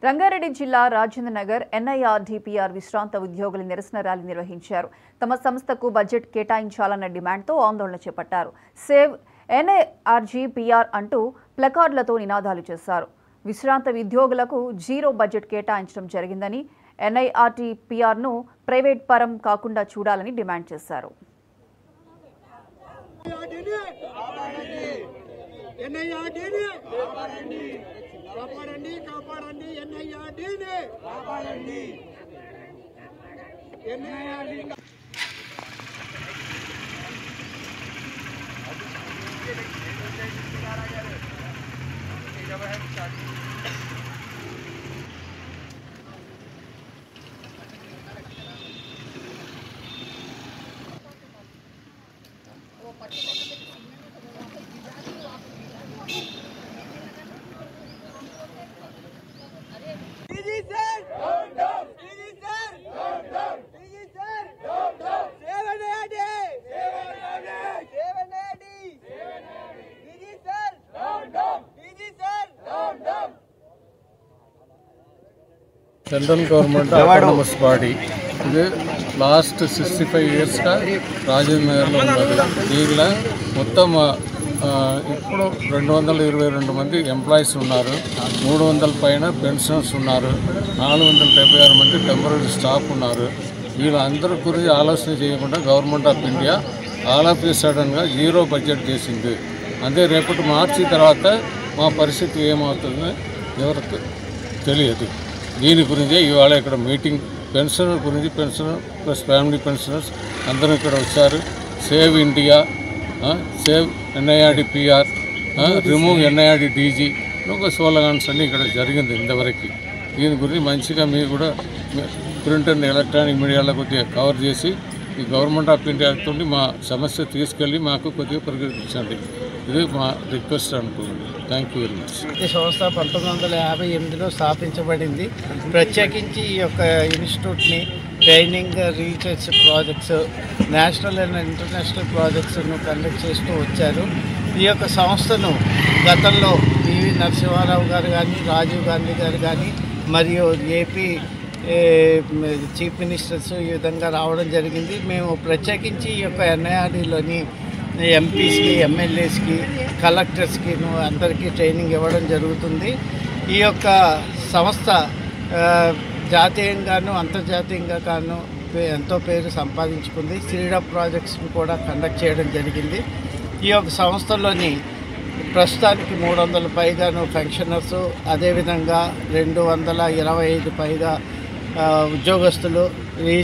రంగారెడ్డి జిల్లా రాజేంద్ర నగర్ ఎన్ఐఆర్డీపీఆర్ విశ్రాంత ఉద్యోగులు నిరసన ర్యాలీ నిర్వహించారు. తమ సంస్థకు బడ్జెట్ కేటాయించాలన్న డిమాండ్తో ఆందోళన చేపట్టారు. సేవ్ ఎన్ఐఆర్డీపీఆర్ అంటూ ప్లకార్డులతో నినాదాలు చేశారు. విశ్రాంత ఉద్యోగులకు జీరో బడ్జెట్ కేటాయించడం జరిగిందని, ఎన్ఐఆర్డీపీఆర్ను ప్రైవేట్ పరం కాకుండా చూడాలని డిమాండ్ చేశారు. కాపాడండి కాపాడండి ఎన్ఐఆర్డీని కాపాడండి NIRD central government autonomous body ఇది లాస్ట్ 65 ఇయర్స్గా రాజేంద్ర నగర్లో ఉన్నది. దీనిలో మొత్తం ఇప్పుడు 222 మంది ఎంప్లాయీస్ ఉన్నారు, 300 పైన పెన్షనర్స్ ఉన్నారు, 476 మంది టెంపరీ స్టాఫ్ ఉన్నారు. వీళ్ళందరి గురించి ఆలోచన చేయకుండా government of India all of a సడన్గా జీరో బడ్జెట్ చేసింది. అదే రేపటి మార్చి తర్వాత మా పరిస్థితి ఏమవుతుందో ఎవరికి తెలియదు. దీని గురించే ఇవాళ ఇక్కడ మీటింగ్, పెన్షనర్ గురించి, పెన్షనర్ ప్లస్ ఫ్యామిలీ పెన్షనర్స్ అందరూ ఇక్కడ వచ్చారు. సేవ్ ఇండియా, సేవ్ ఎన్ఐఆర్డీపీఆర్, రిమూవ్ ఎన్ఐఆర్డీడీజీ ఒక స్లోగన్స్ అన్నీ ఇక్కడ జరిగింది ఇంతవరకు. దీని గురించి మంచిగా మీరు కూడా ప్రింట్ అండ్ ఎలక్ట్రానిక్ మీడియాలో కొద్దిగా కవర్ చేసి ఈ గవర్నమెంట్ ఆఫ్ ఇండియాతో మా సమస్య తీసుకెళ్ళి మాకు కొద్దిగా పరిగణించండి. ఇది మా రిక్వెస్ట్ అనుకుంటున్నాను. Thank you very much. ఈ సంస్థ 1958లో స్థాపించబడింది. ప్రత్యేకించి ఈ యొక్క ఇన్స్టిట్యూట్ని training, research projects, national and international ప్రాజెక్ట్స్ను కండక్ట్ చేస్తూ వచ్చారు. ఈ యొక్క సంస్థను గతంలో పివి నరసింహారావు గారు కానీ, రాజీవ్ గాంధీ గారు కానీ, మరియు ఏపీ చీఫ్ మినిస్టర్స్ ఈ విధంగా రావడం జరిగింది. మేము ప్రత్యేకించి ఈ యొక్క ఎన్ఐఆర్డీలోని ఎంపీస్కి, ఎమ్మెల్యేస్కి, కలెక్టర్స్కి అందరికీ ట్రైనింగ్ ఇవ్వడం జరుగుతుంది. ఈ యొక్క సంస్థ జాతీయంగాను అంతర్జాతీయంగా గాను ఎంతో పేరు సంపాదించుకుంది. స్త్రీడప్ ప్రాజెక్ట్స్ని కూడా కండక్ట్ చేయడం జరిగింది. ఈ యొక్క సంస్థలోని ప్రస్తుతానికి 300 పైగాను పెన్షనర్స్, అదేవిధంగా 225 పైగా ఉద్యోగస్తులు,